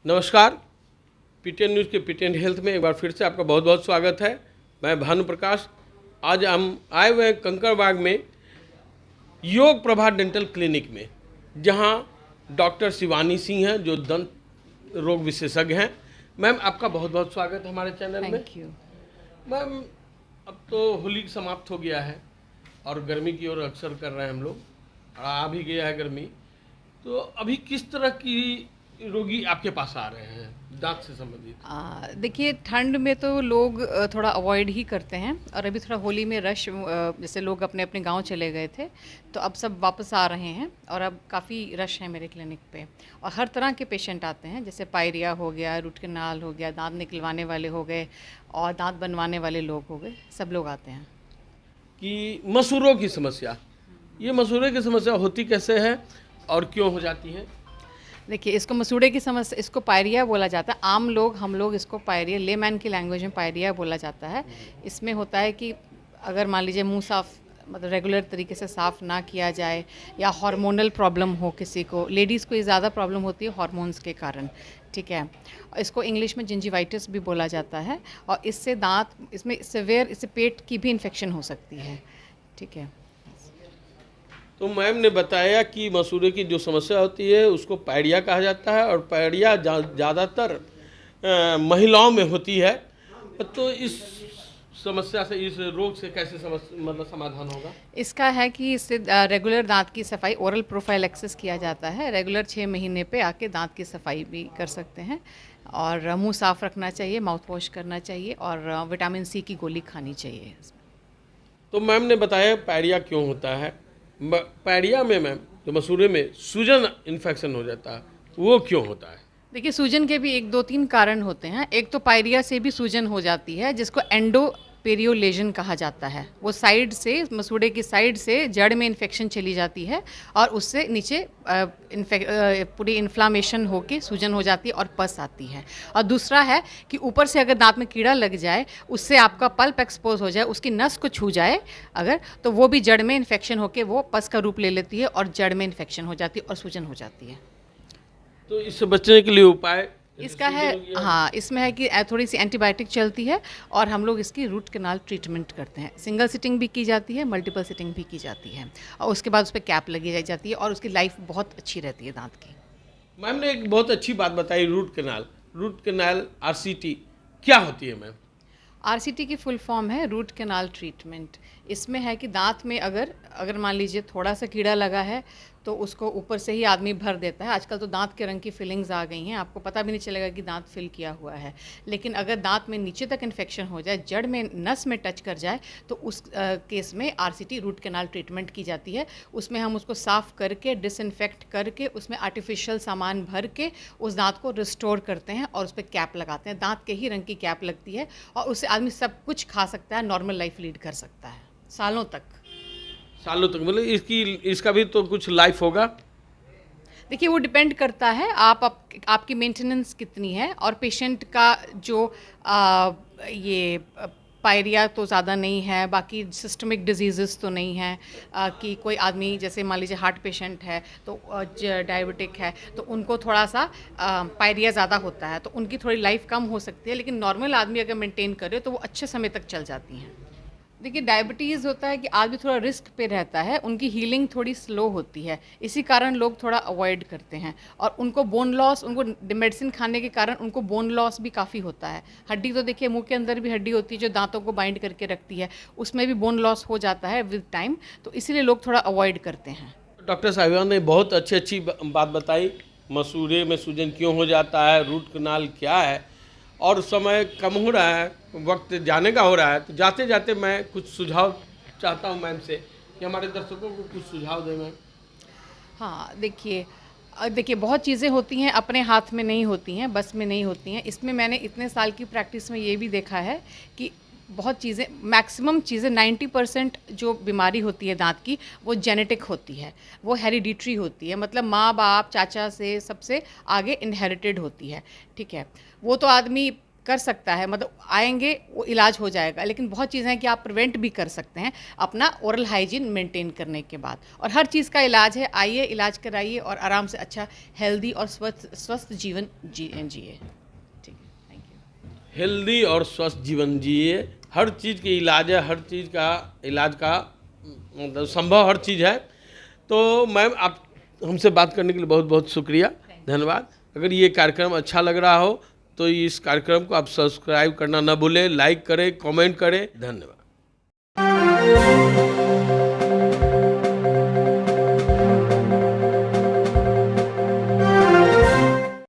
नमस्कार। PTN news के PTN health में एक बार फिर से आपका बहुत बहुत स्वागत है। मैं भानु प्रकाश। आज हम आए हुए हैं कंकड़बाग में योग प्रभा डेंटल क्लिनिक में, जहां डॉक्टर शिवानी सिंह हैं जो दंत रोग विशेषज्ञ हैं। मैम, आपका बहुत बहुत स्वागत है हमारे चैनल में। Thank you. मैम, अब तो होली समाप्त हो गया है और गर्मी की ओर अक्सर कर रहे हैं हम लोग, और आ भी गया है गर्मी। तो अभी किस तरह की रोगी आपके पास आ रहे हैं दांत से संबंधित? देखिए, ठंड में तो लोग थोड़ा अवॉइड ही करते हैं, और अभी थोड़ा होली में रश, जैसे लोग अपने अपने गांव चले गए थे तो अब सब वापस आ रहे हैं, और अब काफ़ी रश है मेरे क्लिनिक पे। और हर तरह के पेशेंट आते हैं, जैसे पायरिया हो गया, रूट कैनाल हो गया, दांत निकलवाने वाले हो गए, और दांत बनवाने वाले लोग हो गए, सब लोग आते हैं। कि मसूरों की समस्या, ये मसूरे की समस्या होती कैसे है और क्यों हो जाती है? देखिए, इसको मसूड़े की समस्या, इसको पायरिया बोला जाता है। आम लोग, हम लोग इसको पायरिया, लेमैन की लैंग्वेज में पायरिया बोला जाता है। इसमें होता है कि अगर मान लीजिए मुंह साफ, मतलब रेगुलर तरीके से साफ़ ना किया जाए, या हार्मोनल प्रॉब्लम हो किसी को, लेडीज़ को ये ज़्यादा प्रॉब्लम होती है हार्मोन्स के कारण, ठीक है। इसको इंग्लिश में जिंजिवाइटिस भी बोला जाता है, और इससे दांत, इसमें सिवियर, इससे पेट की भी इन्फेक्शन हो सकती है, ठीक है। तो मैम ने बताया कि मसूरे की जो समस्या होती है उसको पायरिया कहा जाता है, और पायरिया ज़्यादातर महिलाओं में होती है। तो इस समस्या से, इस रोग से कैसे मतलब समाधान होगा? इसका है कि इससे रेगुलर दांत की सफाई, ओरल प्रोफाइलेक्सिस किया जाता है। रेगुलर 6 महीने पे आके दांत की सफाई भी कर सकते हैं, और मुंह साफ रखना चाहिए, माउथ वॉश करना चाहिए, और विटामिन सी की गोली खानी चाहिए। तो मैम ने बताया पायरिया क्यों होता है। पायरिया में मैम, जो मसूरे में सूजन इन्फेक्शन हो जाता है, वो क्यों होता है? देखिए, सूजन के भी 1 2 3 कारण होते हैं। एक तो पायरिया से भी सूजन हो जाती है, जिसको एंडोपेरियोलेजन कहा जाता है। वो साइड से, मसूड़े की साइड से जड़ में इन्फेक्शन चली जाती है, और उससे नीचे पूरी इन्फ्लामेशन होके सूजन हो जाती है और पस आती है। और दूसरा है कि ऊपर से अगर दांत में कीड़ा लग जाए, उससे आपका पल्प एक्सपोज हो जाए, उसकी नस को छू जाए अगर, तो वो भी जड़ में इन्फेक्शन होके वो पस का रूप ले लेती है, और जड़ में इन्फेक्शन हो जाती है और सूजन हो जाती है। तो इससे बचने के लिए उपाय इसका है, हाँ, इसमें है कि थोड़ी सी एंटीबायोटिक चलती है, और हम लोग इसकी रूट कैनाल ट्रीटमेंट करते हैं। सिंगल सिटिंग भी की जाती है, मल्टीपल सिटिंग भी की जाती है, और उसके बाद उस पर कैप लगी जाती है, और उसकी लाइफ बहुत अच्छी रहती है दांत की। मैम ने एक बहुत अच्छी बात बताई, root canal. Root canal RCT क्या होती है मैम? आरसीटी की फुल फॉर्म है रूट कैनाल ट्रीटमेंट। इसमें है कि दांत में अगर मान लीजिए थोड़ा सा कीड़ा लगा है, तो उसको ऊपर से ही आदमी भर देता है। आजकल तो दांत के रंग की फिलिंग्स आ गई हैं, आपको पता भी नहीं चलेगा कि दांत फिल किया हुआ है। लेकिन अगर दांत में नीचे तक इन्फेक्शन हो जाए, जड़ में, नस में टच कर जाए, तो उस केस में आरसीटी, रूट कैनाल ट्रीटमेंट की जाती है। उसमें हम उसको साफ़ करके, डिसइंफेक्ट करके, उसमें आर्टिफिशियल सामान भर के उस दांत को रिस्टोर करते हैं, और उस पर कैप लगाते हैं। दांत के ही रंग की कैप लगती है, और उससे आदमी सब कुछ खा सकता है, नॉर्मल लाइफ लीड कर सकता है सालों तक। सालों तक? मतलब इसका भी तो कुछ लाइफ होगा? देखिए, वो डिपेंड करता है आपकी मेंटेनेंस कितनी है, और पेशेंट का जो ये पायरिया तो ज़्यादा नहीं है, बाकी सिस्टमिक डिजीज़ तो नहीं है, कि कोई आदमी जैसे मान लीजिए हार्ट पेशेंट है, तो डायबिटिक है, तो उनको थोड़ा सा पायरिया ज़्यादा होता है, तो उनकी थोड़ी लाइफ कम हो सकती है। लेकिन नॉर्मल आदमी अगर मेंटेन करे तो वो अच्छे समय तक चल जाती हैं। देखिए, डायबिटीज़ होता है कि आदमी थोड़ा रिस्क पे रहता है, उनकी हीलिंग थोड़ी स्लो होती है, इसी कारण लोग थोड़ा अवॉइड करते हैं। और उनको बोन लॉस, उनको मेडिसिन खाने के कारण उनको बोन लॉस भी काफ़ी होता है। हड्डी तो देखिए, मुंह के अंदर भी हड्डी होती है जो दांतों को बाइंड करके रखती है, उसमें भी बोन लॉस हो जाता है विद टाइम, तो इसीलिए लोग थोड़ा अवॉइड करते हैं। डॉक्टर साहिबान ने बहुत अच्छी अच्छी बात बताई। मसूरे में सूजन क्यों हो जाता है, रूट कैनाल क्या है, और समय कम हो रहा है, वक्त जाने का हो रहा है। तो जाते जाते मैं कुछ सुझाव चाहता हूँ मैम से, कि हमारे दर्शकों को कुछ सुझाव दें मैम। हाँ, देखिए, बहुत चीज़ें होती हैं, अपने हाथ में नहीं होती हैं, बस में नहीं होती हैं। इसमें मैंने इतने साल की प्रैक्टिस में ये भी देखा है कि बहुत चीज़ें, मैक्सिमम चीज़ें, 90% जो बीमारी होती है दांत की, वो जेनेटिक होती है, वो हेरिडिटरी होती है, मतलब माँ बाप, चाचा से, सबसे आगे इनहेरिटेड होती है, ठीक है। वो तो आदमी कर सकता है, मतलब आएंगे वो इलाज हो जाएगा, लेकिन बहुत चीज़ें हैं कि आप प्रिवेंट भी कर सकते हैं अपना ओरल हाइजीन मेंटेन करने के बाद। और हर चीज़ का इलाज है, आइए इलाज कराइए और आराम से अच्छा हेल्दी और स्वस्थ जीवन जिए। ठीक है, थैंक यू। हेल्दी और स्वस्थ जीवन जिए। हर चीज़ की इलाज है, हर चीज़ का इलाज का मतलब संभव हर चीज़ है। तो मैम आप हमसे बात करने के लिए बहुत बहुत शुक्रिया, धन्यवाद। अगर ये कार्यक्रम अच्छा लग रहा हो तो इस कार्यक्रम को आप सब्सक्राइब करना ना भूलें, लाइक करें, कमेंट करें। धन्यवाद।